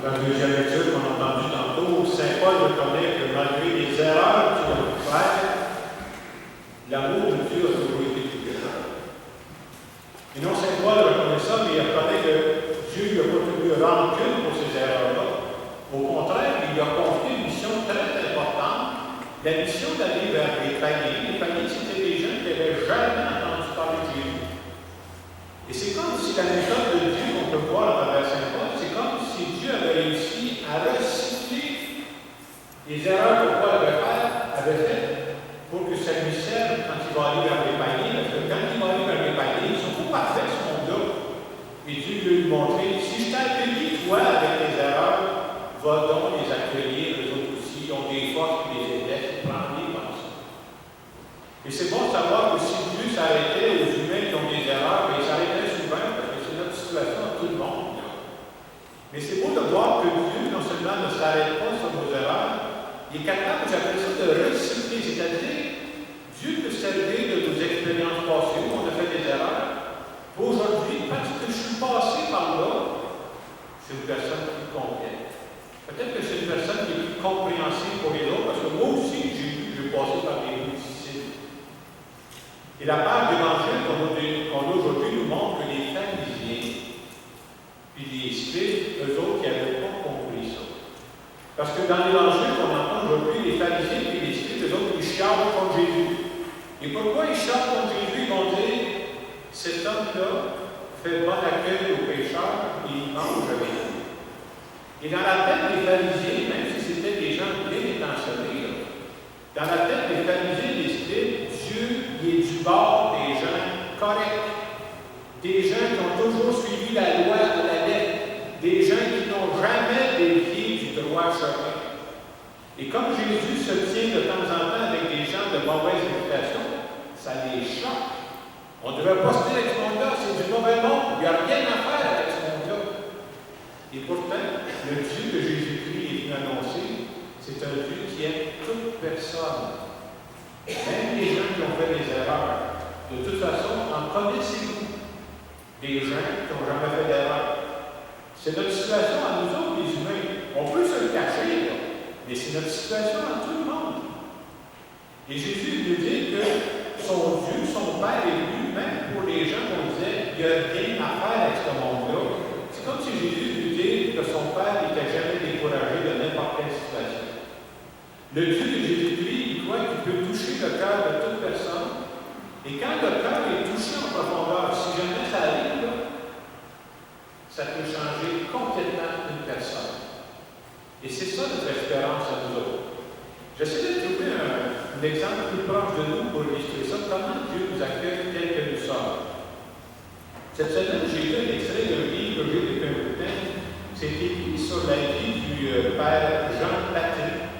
Dans la deuxième lecture qu'on a entendue tantôt, Saint Paul reconnaît que malgré les erreurs qu'il a pu faire, l'amour de Dieu a toujours été plus grand. Et non, Saint Paul reconnaît ça, mais il reconnaît que Dieu lui a pas tenu rancune pour ces erreurs-là. Au contraire, il lui a confié une mission très importante, la mission d'aller vers les païens. Les païens, c'était des gens qui n'avaient jamais entendu parler de Jésus. Et c'est comme si la méthode de Dieu qu'on peut voir à travers Saint Paul, c'est comme si Dieu avait réussi à recycler les erreurs que Paul avait faites pour que ça lui serve quand il va aller vers les païens. Parce que quand il va aller vers les païens, ils sont pas parfaits, ce monde-là. Et Dieu veut lui montrer, si je t'ai accueilli, toi, avec tes erreurs, va donc les accueillir, eux autres aussi. Ils ont des forces qui les aident, prends-les comme ça. Et c'est bon de savoir que si Dieu s'arrêtait aux humains qui ont des erreurs, bien, il s'arrêtait souvent, parce que c'est notre situation à tout le monde. Mais c'est beau de voir que Dieu, non seulement ne s'arrête pas sur nos erreurs, il est capable, j'appelle ça, de recycler, c'est-à-dire, Dieu peut servir de nos expériences passées où on a fait des erreurs. Aujourd'hui, parce que je suis passé par là, c'est une personne qui comprend. Peut-être que c'est une personne qui est plus compréhensible pour les autres, parce que moi aussi, j'ai passé par des bouts difficiles. Et la page d'évangile qu'on a aujourd'hui nous montre que les pharisiens, puis les scribes, eux autres, qui n'avaient pas compris ça. Parce que dans l'évangile qu'on entend aujourd'hui, les pharisiens et les scribes, eux autres, ils chialent contre Jésus. Et pourquoi ils chialent contre Jésus? Ils vont dire, cet homme-là fait bon accueil aux pécheurs et il mange avec eux. Et dans la tête des pharisiens, même si c'était des gens bien intentionnés, dans la tête des pharisiens et des scribes, Dieu il est du bord des gens corrects, des gens qui ont toujours suivi la loi à la lettre, des gens qui n'ont jamais dévié du droit chemin. Et comme Jésus se tient de temps en temps avec des gens de mauvaise réputation, ça les choque. On ne devrait pas se dire avec ce monde-là, c'est du mauvais monde, il n'y a rien à faire avec ce monde-là. Et pourtant, le Dieu que Jésus-Christ est venu annoncer, c'est un Dieu qui aime toute personne. Même les gens qui ont fait des erreurs. De toute façon, en connaissez-vous des gens qui n'ont jamais fait d'erreur? C'est notre situation à nous autres, les humains. On peut se le cacher, là, mais c'est notre situation à tout le monde. Et Jésus nous dit que son Dieu, son Père est venu, même pour les gens qu'on disait, il y a rien à faire avec ce monde-là. C'est comme si Jésus nous dit que son Père n'était jamais découragé de n'importe quelle situation. Le Dieu de Jésus-Christ, il croit qu'il peut toucher le cœur de toute personne. Et quand le cœur est touché en profondeur, si jamais ça arrive, là, ça peut changer complètement une personne. Et c'est ça notre espérance à nous autres. J'essaie de trouver un exemple plus proche de nous pour illustrer ça, comment Dieu nous accueille tel que nous sommes. Cette semaine, j'ai lu un extrait d'un livre que j'ai depuis un bout de temps. C'est écrit sur la vie du père Jean Patrick.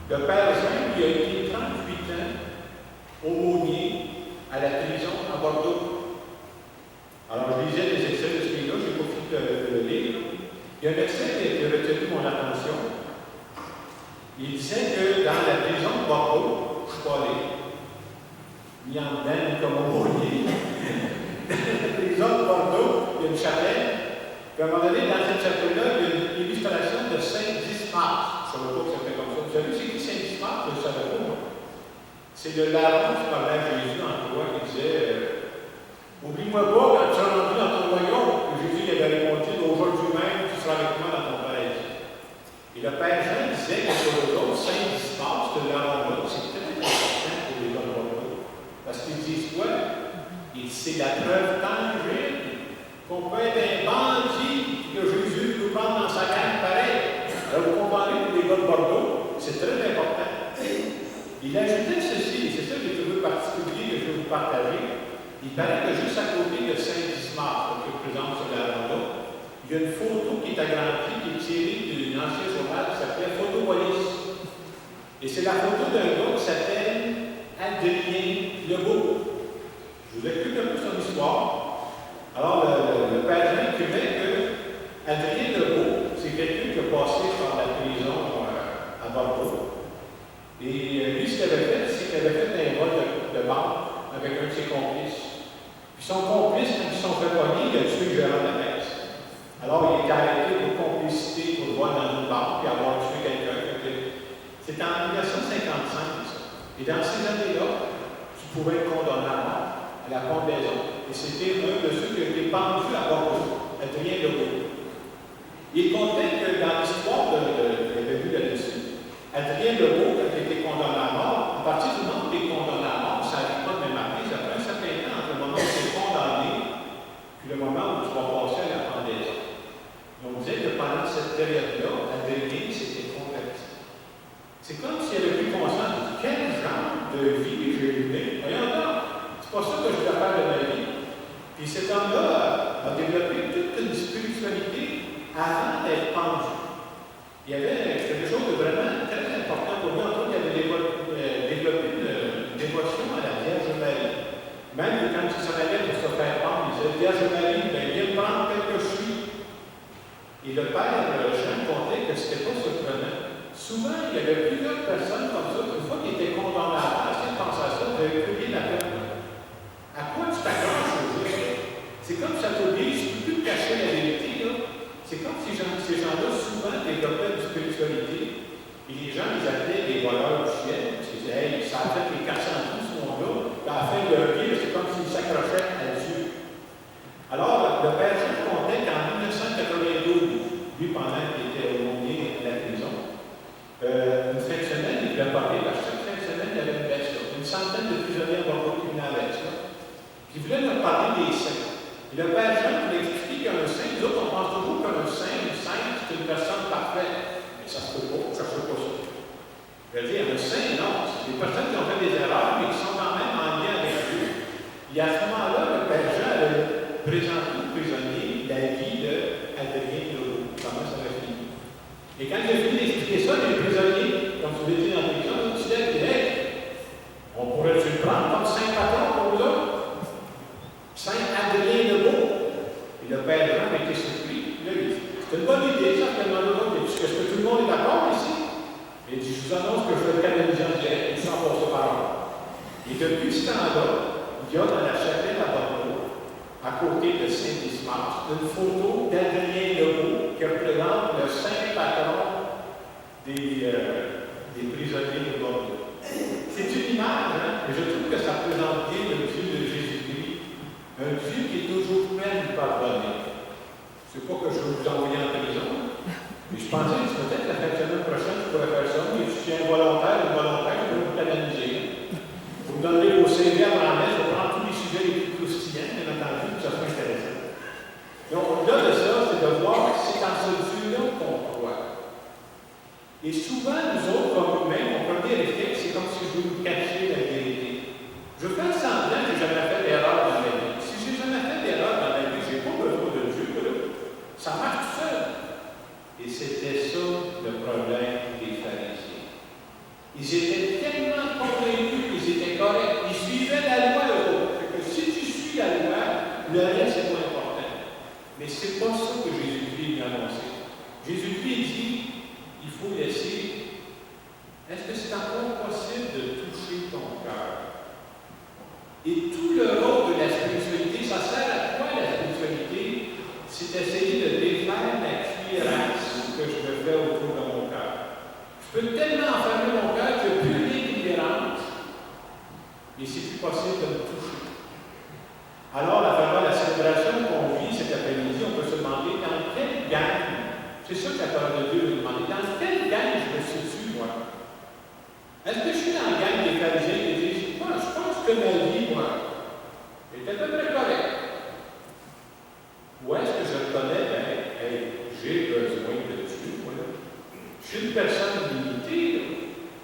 Le père Jean, il a été 38 ans aumônier à la prison à Bordeaux. Alors, je lisais des extraits de ce livre-là, je n'ai pas fini de le lire. Il y a un extrait qui a retenu mon attention. Il disait que dans la prison de Bordeaux, je ne suis pas allé, ni en même comme aumônier. Dans la prison de Bordeaux, il y a une chapelle. Puis à un moment donné, dans cette chapelle-là, il y a une illustration de Saint Dismas. Je ne savais pas que ça fait comme ça. Vous savez, c'est qui Saint Dismas? Je ne le savais pas, moi. C'est le larron qui parlait à Jésus en croix, qui disait oublie-moi pas quand tu seras rendu dans ton royaume. Et Jésus il avait répondu aujourd'hui même, tu seras avec moi dans ton paradis. Et le Père Jean disait que pour eux autres, Saint Dismas, ce larron-là, c'est très important pour les gens de Bordeaux. Parce qu'ils disent quoi? Ils disent c'est la preuve tangible qu'on peut être un bandit que Jésus nous prend dans sa gang pareil. Alors, vous comprenez pour les gars de Bordeaux, c'est très important. Il ajoutait ceci, et c'est ça que j'ai trouvé particulier que je vais vous partager. Il paraît que juste à côté de Saint-Dismas, qui représente ce larron-là, il y a une photo qui est agrandie, qui est tirée d'un ancien journal qui s'appelait Photopolis. Et c'est la photo d'un gars qui s'appelle Adrien Lebeau. Je vous explique un peu son histoire. Alors, le père Jean écrivait que Adrien Lebeau, c'est quelqu'un qui a passé par la prison à Bordeaux. Et lui, ce qu'il avait fait, c'est qu'il avait fait un vol de banque avec un de ses complices. Puis son complice, quand ils se sont fait pogner, il a tué le gérant de la caisse. Alors, il est arrêté pour complicité pour le vol dans une banque et avoir tué quelqu'un. C'était en 1955, ça. Et dans ces années-là, tu pouvais être condamné à mort, à la pendaison. Et c'était un de ceux qui a été pendu à Bordeaux, Adrien Legault. Il comptait que dans l'histoire de la là-dessus, Adrien Legault, quand il a été condamné à mort, à partir du moment où tu es condamné à mort, ça n'arrive pas de même année, ça prend un certain temps entre le moment où tu es condamné puis le moment où tu vas passer à la pendaison. Donc, on disait que pendant cette période-là, Adrien s'était converti. C'est comme s'il avait pris conscience de quel genre de vie j'ai eu. Voyons donc, c'est pas ça que je dois faire de ma vie. Puis cet homme-là a développé toute une spiritualité avant d'être pendu. Il y avait quelque chose de vraiment très important pour lui. En tout cas, il avait développé une dévotion à la Vierge Marie. Même quand il s'en allait pour se faire pendre, il disait Vierge Marie, viens me prendre tel que je suis. Et le père Jean contait que ce n'était pas surprenant. Souvent, il y avait plusieurs personnes comme ça, une fois qu'ils étaient condamnés à mort, si tu penses à ça, tu avais payé la peine. À quoi tu t'accroches aujourd'hui? C'est comme ça t'oblige, tu ne peux plus te cacher la vérité. C'est comme si ces gens-là souvent développaient une spiritualité. Et les gens les appelaient les voleurs du ciel. Parce qu'ils disaient, hey, ça a fait les 400 coups, ce monde-là. Puis à la fin de leur vie, c'est comme s'ils s'accrochaient à Dieu. Alors, le père Jean contait qu'en 1992, lui, pendant qu'il était aumônier à la prison, une fin de semaine, il voulait parler, parce que chaque fin de semaine, il y avait une bête. Une centaine de prisonniers à Bordeaux qui venaient avec ça. Puis il voulait leur parler des saints. Et le père Jean voulait expliquer qu'un saint, nous autres, on pense toujours qu'un saint, une sainte, c'est une personne parfaite. Mais ça se peut pas, ça se peut pas ça. Je veux dire, un saint, non, c'est des personnes qui ont fait des erreurs, mais qui sont quand même en lien avec Dieu. Et à ce moment-là, le père Jean avait présenté aux prisonniers la vie d'Adrien Legault, comment ça va finir. Et quand il a fini d'expliquer ça, les prisonniers, comme tu l'as dit dans la prison, ils disaient, hey, on pourrait-tu le prendre comme saint patron pour nous autres? Saint Adrien Legault. Et le père Jean a été surpris. Il a dit, c'est une bonne idée, ça, que est-ce que tout le monde est d'accord ici? Il dit, je vous annonce que je vais le canaliser en direct, sans passer par là. Et depuis ce temps-là, il y a dans la chapelle à Bordeaux, à côté de Saint-Dismas, une photo d'Adrien Legault qui représente le saint patron des prisonniers de Bordeaux. C'est une image, hein? Et je trouve que ça représente bien le Dieu de Jésus-Christ, un Dieu qui est toujours prêt à nous pardonner. C'est pas que je veux vous envoyer en prison, mais je pensais que peut-être la fin de semaine prochaine, je pourrais faire ça, mais si je suis involontaire ou volontaire, je vais vous canaliser. Vous me donnerez vos CV avant la messe, je vais prendre tous les sujets les plus croustillants, bien entendu, que ça soit intéressant. Donc, au-delà de ça, c'est de voir que c'est dans ce Dieu-là qu'on croit. Et souvent, nous autres, comme nous-mêmes, on peut dire c'est comme si je voulais nous cacher la vérité. Je fais semblant que j'ai jamais fait d'erreur dans ma vie. Si j'ai jamais fait d'erreur dans ma vie, je n'ai pas besoin de Dieu. Ça marche tout seul. Et c'était ça le problème des pharisiens. Ils étaient tellement convaincus qu'ils étaient corrects. Ils suivaient la loi, eux. Que si tu suis la loi, le reste est moins important. Mais ce n'est pas ça que Jésus-Christ a annoncé. Jésus-Christ dit, il faut laisser. Est-ce que c'est encore possible de toucher ton cœur? Et tout le rôle de la spiritualité, ça sert à quoi la spiritualité? C'est d'essayer de défaire la cuirasse que je me fais autour de mon cœur. Je peux tellement enfermer mon cœur qu'il n'y a plus rien qui me dérange, mais c'est plus possible de me toucher. Alors, à travers la célébration qu'on vit cet après-midi, on peut se demander dans quelle gang, c'est ça que la parole de Dieu nous demande, dans quelle gang je me situe, moi? Est-ce que je suis dans la gang des pharisiens qui disent, moi, je pense que ma vie, moi, est à peu près correcte? Ou est-ce que je reconnais, hey, j'ai besoin de Dieu, moi, là? Je suis une personne limitée, là.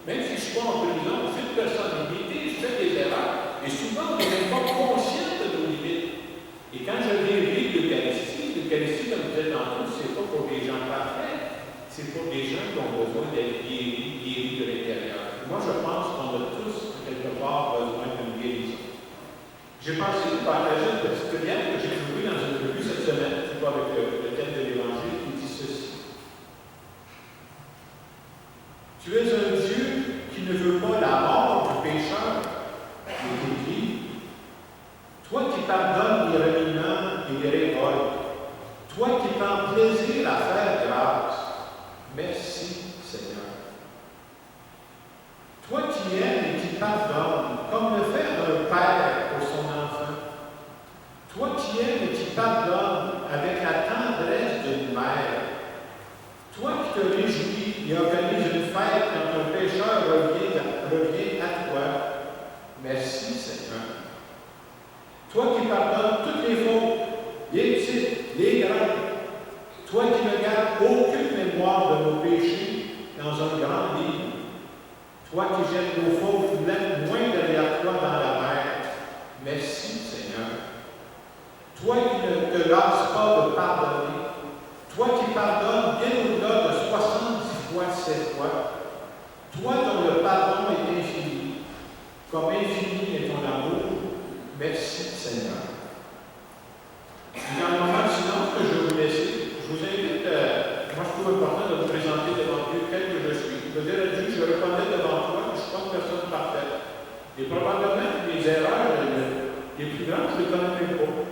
Même si je suis pas en prison, je suis une personne limitée, je fais des erreurs, et souvent, on n'est même pas conscient de nos limites. Et quand je viens vivre l'Eucharistie, comme je disais tantôt, c'est pas pour des gens parfaits, c'est pour des gens qui ont besoin d'être guéris de l'intérieur. Moi, je pense qu'on a tous, quelque part, besoin d'une guérison. J'ai pensé de partager une petite prière que j'ai trouvée dans une revue cette semaine, c'est pas avec le thème de l'Évangile, qui dit ceci. Tu es un Dieu qui ne veut pas la mort du pécheur, mais qui dit, toi qui pardonnes les reniements et les révoltes, Toi qui prends plaisir à faire grâce, merci Seigneur. Toi qui aimes et qui pardonnes, comme le fait un père pour son enfant. Toi qui aimes et qui pardonnes avec la tendresse d'une mère. Toi qui te réjouis et organises une fête quand un pécheur revient à toi. Merci Seigneur. Toi qui pardonnes toutes les fautes, les petites, les grandes. Toi qui ne gardes aucune mémoire de nos péchés dans un grand livre. Toi qui jettes nos fautes loin derrière toi dans la mer. Merci Seigneur. Toi qui ne te lasses pas de pardonner. Toi qui pardonnes bien au-delà de 70 fois 7 fois. Toi dont le pardon est infini. Comme infini est ton amour. Merci Seigneur. Dans le moment de silence que je vais vous laisser, je vous invite, moi je trouve important de vous présenter devant Dieu tel que je suis. Je veux dire à Dieu, je reconnais devant toi que je ne suis pas une personne parfaite. Et probablement les erreurs les plus grandes, je ne les connais même pas.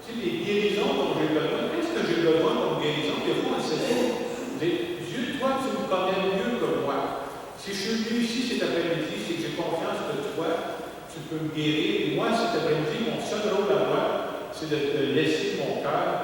Tu sais, les guérisons dont j'ai besoin, qu'est-ce que j'ai besoin comme guérison? Des fois, on ne sait pas. Dieu, toi, tu me connais mieux que moi. Si je suis venu ici cet après-midi, c'est que j'ai confiance que toi, tu peux me guérir. Et moi, cet après-midi, mon seul rôle à moi, c'est de te laisser mon cœur